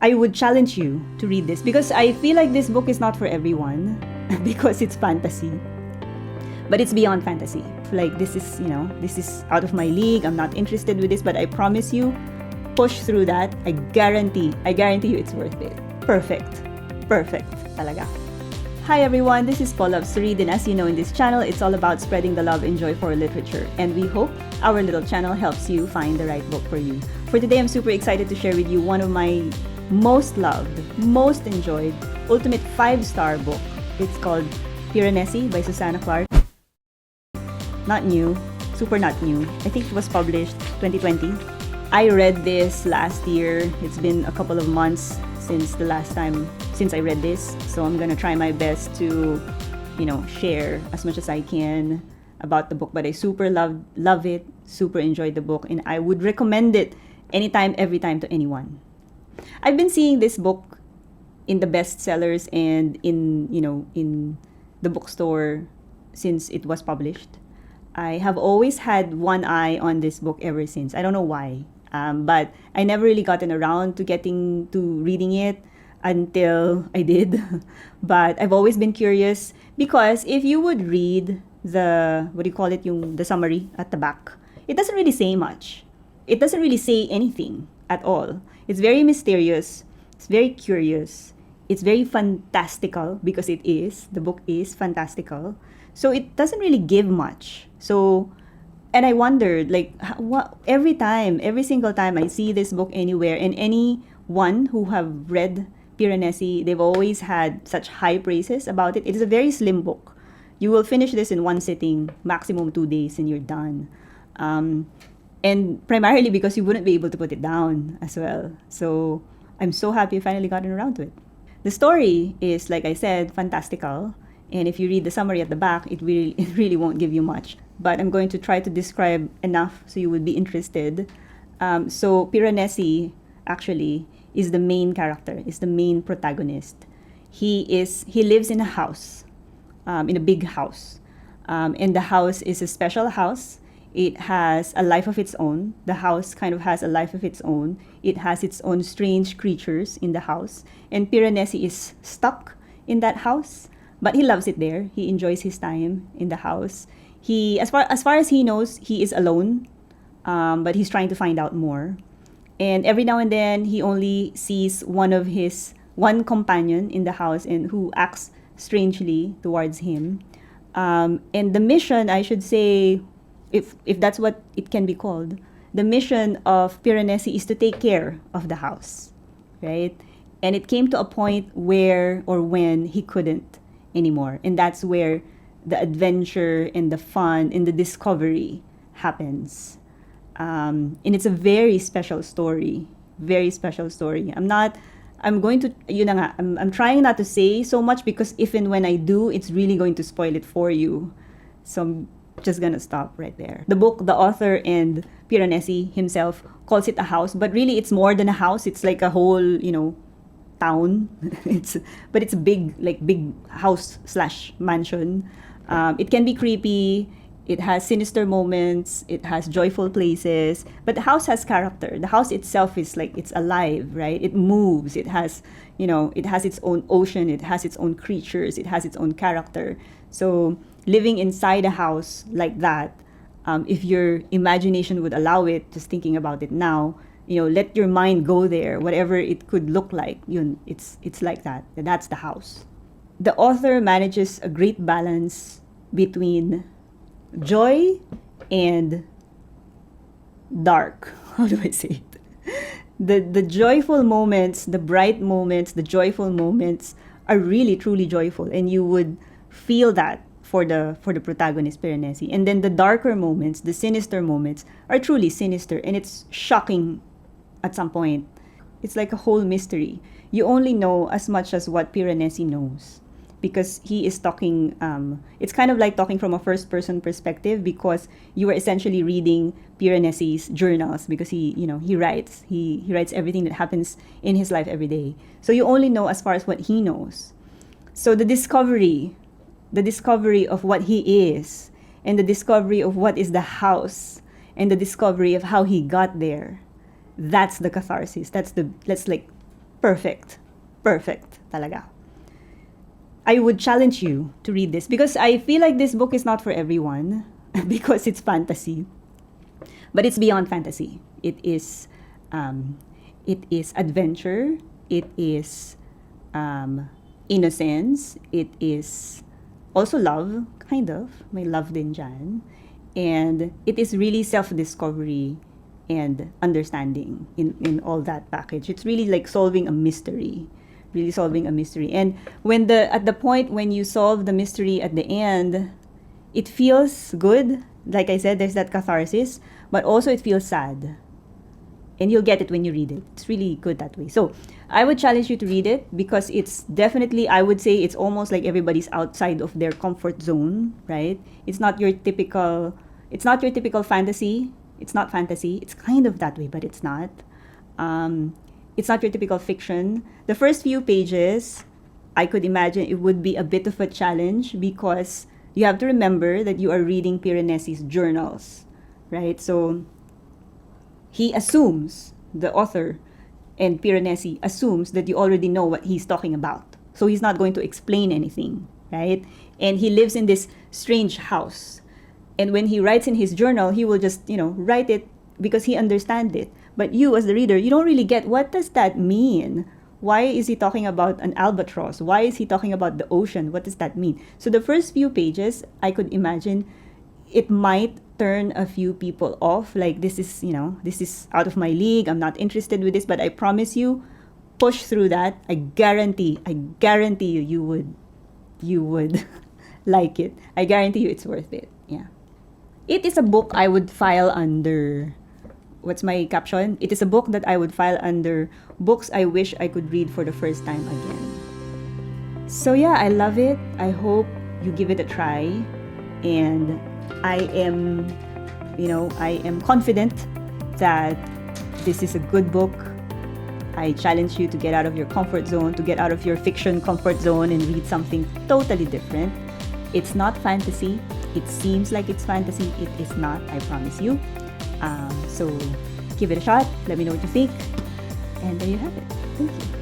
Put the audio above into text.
I would challenge you to read this because I feel like this book is not for everyone because it's fantasy. But it's beyond fantasy. Like this is, this is out of my league. I'm not interested with this, but I promise you, push through that. I guarantee you it's worth it. Perfect talaga. Hi everyone, this is Paul of Read, and as you know in this channel, it's all about spreading the love and joy for literature. And we hope our little channel helps you find the right book for you. For today, I'm super excited to share with you one of my most loved, most enjoyed, ultimate 5-star book. It's called Piranesi by Susanna Clarke. Not new, super not new. I think it was published 2020. I read this last year. It's been a couple of months since the last time since I read this, so I'm gonna try my best to, share as much as I can about the book. But I super love it, super enjoyed the book, and I would recommend it anytime, every time to anyone. I've been seeing this book in the bestsellers and in the bookstore since it was published. I have always had one eye on this book ever since. I don't know why, but I never really gotten around to getting to reading it until I did. But I've always been curious because if you would read the, the summary at the back, it doesn't really say much. It doesn't really say anything at all. It's very mysterious. It's very curious. It's very fantastical because it is. The book is fantastical. So it doesn't really give much. So, and I wondered, every single time I see this book anywhere, and anyone who have read Piranesi, they've always had such high praises about it. It is a very slim book. You will finish this in one sitting, maximum 2 days, and you're done. And primarily because you wouldn't be able to put it down as well. So I'm so happy I finally gotten around to it. The story is, like I said, fantastical. And if you read the summary at the back, it really won't give you much. But I'm going to try to describe enough so you would be interested. So Piranesi actually is the main character, is the main protagonist. He lives in a house, in a big house. And the house is a special house. It has a life of its own. The house kind of has a life of its own. It has its own strange creatures in the house. And Piranesi is stuck in that house, but he loves it there. He enjoys his time in the house. He, as far as he knows, he is alone, but he's trying to find out more. And every now and then, he only sees one companion in the house and who acts strangely towards him. And the mission, I should say, if that's what it can be called, the mission of Piranesi is to take care of the house, right? And it came to a point where or when he couldn't anymore, and that's where the adventure and the fun and the discovery happens. And it's a very special story, very special story. I'm trying not to say so much because if and when I do, it's really going to spoil it for you. So I'm just gonna stop right there. The book, the author and Piranesi himself calls it a house, but really it's more than a house. It's like a whole, town. It's a big house / mansion. It can be creepy. It has sinister moments. It has joyful places. But the house has character. The house itself is it's alive, right? It moves. It has, it has its own ocean. It has its own creatures. It has its own character. So living inside a house like that, if your imagination would allow it, just thinking about it now, let your mind go there, whatever it could look like. It's like that. That's the house. The author manages a great balance between joy and dark. How do I say it? The joyful moments, the bright moments, the joyful moments are really truly joyful, and you would feel that for the protagonist Piranesi. And then the darker moments, the sinister moments are truly sinister, and it's shocking at some point. It's like a whole mystery. You only know as much as what Piranesi knows because he is talking, it's kind of like talking from a first person perspective because you are essentially reading Piranesi's journals because he writes everything that happens in his life every day. So you only know as far as what he knows. So the discovery of what he is, and the discovery of what is the house, and the discovery of how he got there, that's the catharsis. That's like perfect. Perfect talaga. I would challenge you to read this because I feel like this book is not for everyone because it's fantasy, but it's beyond fantasy. It is adventure. It is innocence. It is also love, kind of. May love din dyan. And it is really self-discovery and understanding in all that package. It's really like solving a mystery. Really solving a mystery. And at the point when you solve the mystery at the end, it feels good. Like I said, there's that catharsis, but also it feels sad. And you'll get it when you read it. It's really good that way. So I would challenge you to read it because it's definitely, I would say it's almost like everybody's outside of their comfort zone, right? It's not your typical fantasy. It's not fantasy. It's kind of that way, but it's not. It's not your typical fiction. The first few pages, I could imagine it would be a bit of a challenge because you have to remember that you are reading Piranesi's journals, right? So he assumes, the author and Piranesi assumes that you already know what he's talking about. So he's not going to explain anything, right? And he lives in this strange house. And when he writes in his journal, he will just, write it because he understands it. But you, as the reader, you don't really get, what does that mean? Why is he talking about an albatross? Why is he talking about the ocean? What does that mean? So the first few pages, I could imagine it might turn a few people off. Like, this is out of my league. I'm not interested with this. But I promise you, push through that. I guarantee you would like it. I guarantee you it's worth it. Yeah. It is a book I would file under, what's my caption? It is a book that I would file under books I wish I could read for the first time again. So yeah, I love it. I hope you give it a try. And I am confident that this is a good book. I challenge you to get out of your comfort zone, to get out of your fiction comfort zone and read something totally different. It's not fantasy. It seems like it's fantasy. It is not, I promise you. So give it a shot. Let me know what you think. And there you have it. Thank you.